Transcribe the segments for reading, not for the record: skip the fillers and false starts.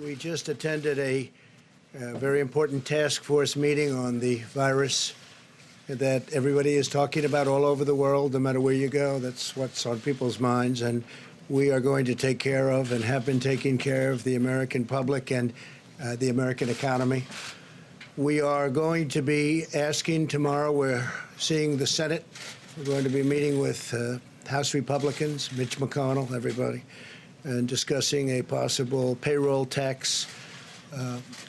We just attended a very important task force meeting on the virus that everybody is talking about all over the world, no matter where you go. That's what's on people's minds. And we are going to take care of and have been taking care of the American public and the American economy. We are going to be asking tomorrow, we're seeing the Senate. We're going to be meeting with House Republicans, Mitch McConnell, everybody, and discussing a possible payroll tax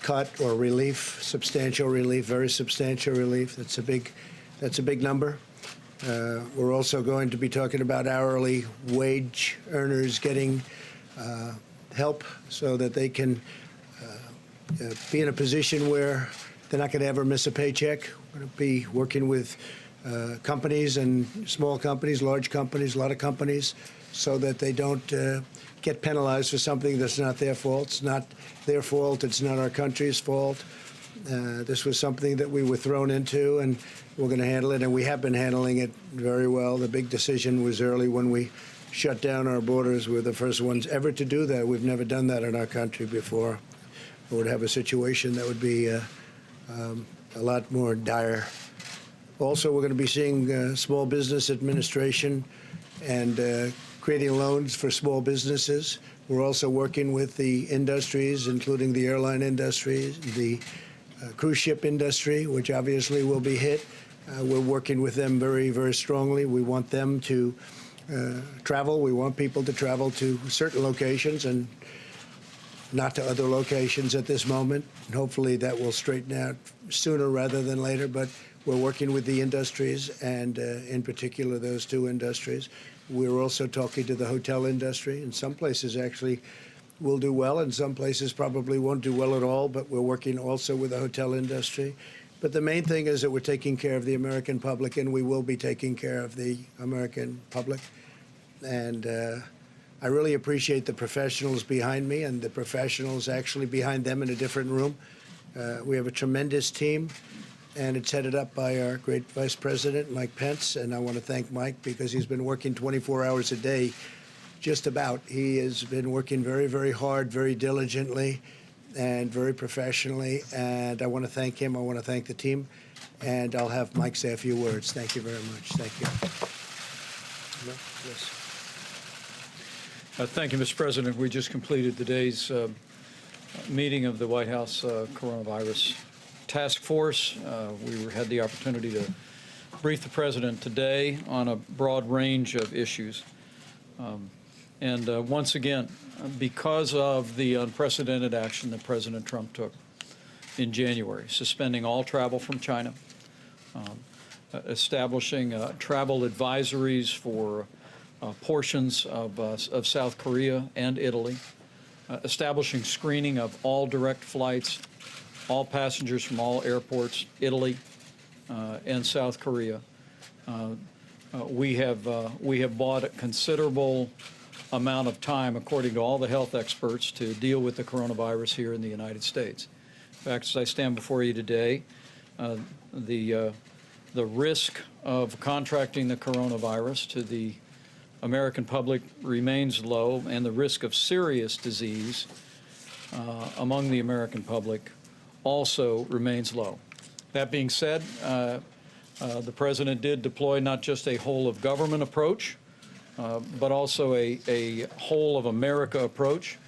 cut or relief, substantial relief, very substantial relief. That's a big number. We're also going to be talking about hourly wage earners getting help so that they can be in a position where they're not going to ever miss a paycheck. We're going to be working with companies and small companies, large companies, a lot of companies, so that they don't get penalized for something that's not their fault. It's not their fault. It's not our country's fault. This was something that we were thrown into, and we're going to handle it, and we have been handling it very well. The big decision was early when we shut down our borders. We're the first ones ever to do that. We've never done that in our country before. We would have a situation that would be a lot more dire. Also, we're going to be seeing Small Business Administration and creating loans for small businesses. We're also working with the industries, including the airline industry, the cruise ship industry, which obviously will be hit. We're working with them very, very strongly. We want them to travel. We want people to travel to certain locations and not to other locations at this moment. And hopefully that will straighten out sooner rather than later. But we're working with the industries, and in particular those two industries. We're also talking to the hotel industry. In some places actually will do well, and some places probably won't do well at all, but we're working also with the hotel industry. But the main thing is that we're taking care of the American public, and we will be taking care of the American public. And I really appreciate the professionals behind me and the professionals actually behind them in a different room. We have a tremendous team, and it's headed up by our great Vice President, Mike Pence. And I want to thank Mike because he's been working 24 hours a day, just about. He has been working very, very hard, very diligently, and very professionally. And I want to thank him. I want to thank the team. And I'll have Mike say a few words. Thank you very much. Thank you. Yes. Thank you, Mr. President. We just completed today's meeting of the White House Coronavirus Task Force. We had the opportunity to brief the President today on a broad range of issues. Once again, because of the unprecedented action that President Trump took in January, suspending all travel from China, establishing travel advisories for portions of South Korea and Italy, establishing screening of all direct flights, all passengers from all airports, Italy and South Korea. We have bought a considerable amount of time, according to all the health experts, to deal with the coronavirus here in the United States. In fact, as I stand before you today, the risk of contracting the coronavirus to the American public remains low, and the risk of serious disease among the American public also remains low. That being said, the President did deploy not just a whole-of-government approach, but also a whole-of-America approach.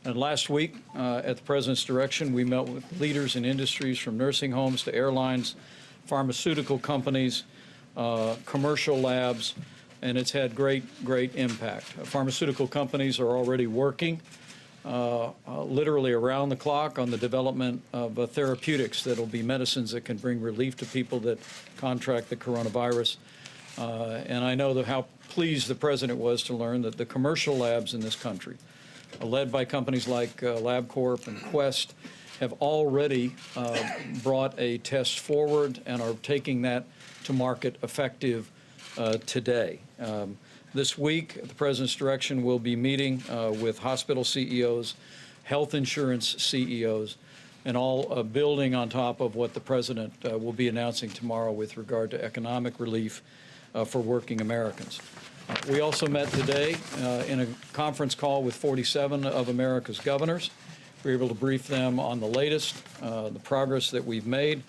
And last week, at the President's direction, we met with leaders in industries from nursing homes to airlines, pharmaceutical companies, commercial labs, and it's had great impact. Pharmaceutical companies are already working literally around the clock on the development of therapeutics that will be medicines that can bring relief to people that contract the coronavirus. And I know how pleased the President was to learn that the commercial labs in this country, led by companies like LabCorp and Quest, have already brought a test forward and are taking that to market effective today. This week, at the President's direction, we'll be meeting with hospital CEOs, health insurance CEOs, and all building on top of what the President will be announcing tomorrow with regard to economic relief for working Americans. We also met today in a conference call with 47 of America's governors We were able to brief them on the latest, the progress that we've made.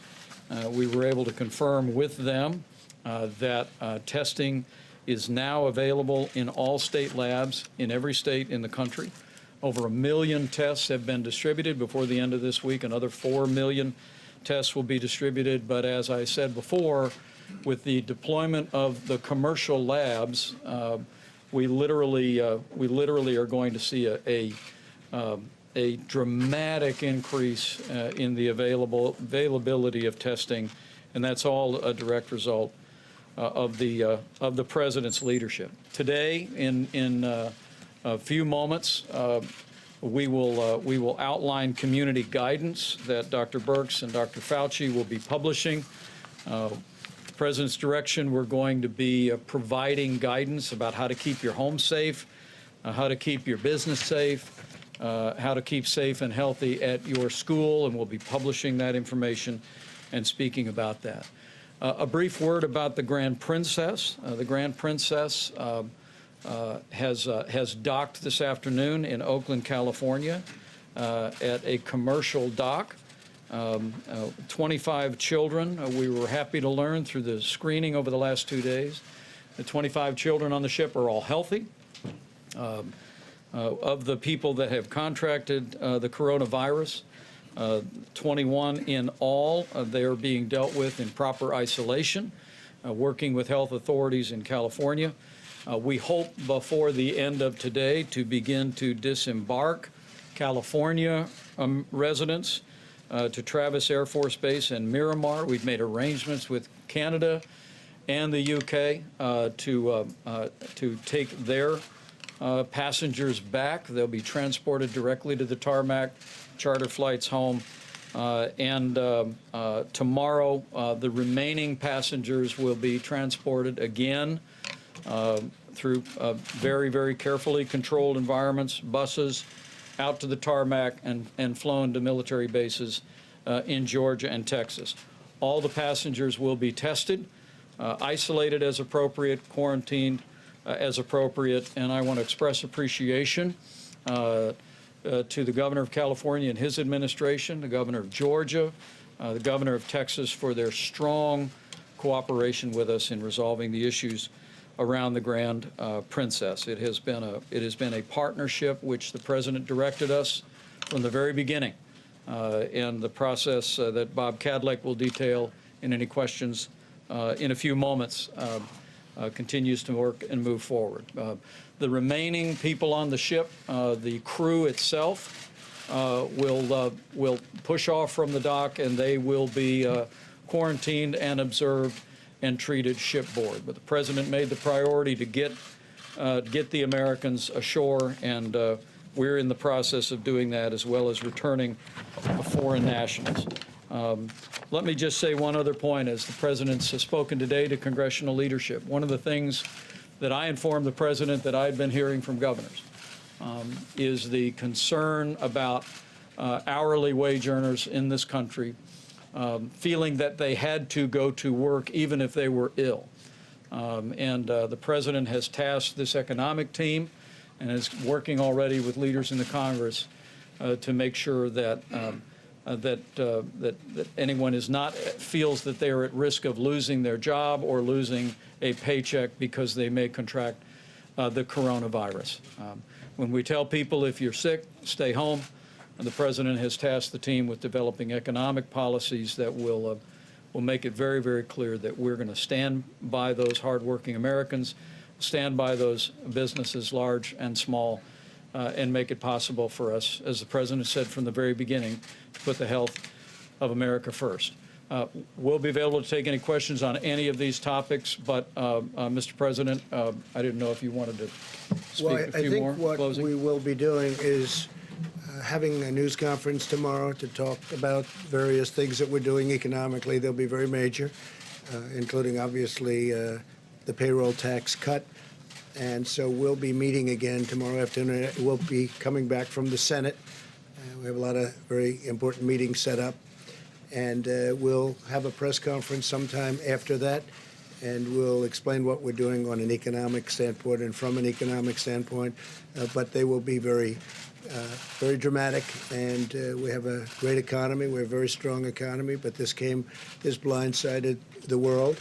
We were able to confirm with them that testing is now available in all state labs in every state in the country. Over 1 million tests have been distributed before the end of this week. Another 4 million tests will be distributed. But as I said before, with the deployment of the commercial labs, we literally are going to see a dramatic increase in the availability of testing, and that's all a direct result of the president's leadership. Today, in a few moments, we will outline community guidance that Dr. Birx and Dr. Fauci will be publishing. The President's direction, we're going to be providing guidance about how to keep your home safe, how to keep your business safe, how to keep safe and healthy at your school, and we'll be publishing that information and speaking about that. A brief word about the Grand Princess. The Grand Princess has docked this afternoon in Oakland, California, at a commercial dock. 25 children. We were happy to learn through the screening over the last 2 days. The 25 children on the ship are all healthy. Of the people that have contracted the coronavirus, 21 in all, they are being dealt with in proper isolation, working with health authorities in California. We hope before the end of today to begin to disembark California residents to Travis Air Force Base and Miramar. We've made arrangements with Canada and the UK to take their passengers back. They'll be transported directly to the tarmac, charter flights home, and tomorrow the remaining passengers will be transported again through very, very carefully controlled environments, buses, out to the tarmac and flown to military bases in Georgia and Texas. All the passengers will be tested, isolated as appropriate, quarantined as appropriate, and I want to express appreciation to the Governor of California and his administration, the Governor of Georgia, the Governor of Texas for their strong cooperation with us in resolving the issues around the Grand Princess. It has been a partnership which the President directed us from the very beginning, and the process that Bob Kadlec will detail in any questions in a few moments continues to work and move forward. The remaining people on the ship, the crew itself, will push off from the dock, and they will be quarantined and observed and treated shipboard. But the President made the priority to get the Americans ashore, and we're in the process of doing that, as well as returning foreign nationals. Let me just say one other point. As the President has spoken today to congressional leadership, one of the things that I informed the President that I'd been hearing from governors is the concern about hourly wage earners in this country feeling that they had to go to work even if they were ill. The President has tasked this economic team and is working already with leaders in the Congress to make sure that that anyone feels that they are at risk of losing their job or losing a paycheck because they may contract the coronavirus. When we tell people if you're sick, stay home, and the President has tasked the team with developing economic policies that will make it very, very clear that we're going to stand by those hardworking Americans, stand by those businesses, large and small, and make it possible for us, as the President said from the very beginning, to put the health of America first. We'll be available to take any questions on any of these topics, but Mr. President, I didn't know if you wanted to speak a few more. I think what closing. we will be doing is having a news conference tomorrow to talk about various things that we're doing economically. They'll be very major, including, obviously, the payroll tax cut. And so we'll be meeting again tomorrow afternoon. We'll be coming back from the Senate. We have a lot of very important meetings set up. And we'll have a press conference sometime after that, and we'll explain what we're doing on an economic standpoint and from an economic standpoint. But they will be very very dramatic, and we have a great economy. We have a very strong economy, but this blindsided the world,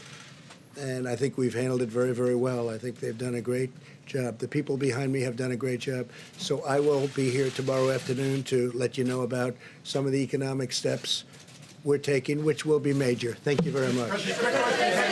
and I think we've handled it very, very well. I think they've done a great job. The people behind me have done a great job. So I will be here tomorrow afternoon to let you know about some of the economic steps we're taking, which will be major. Thank you very much.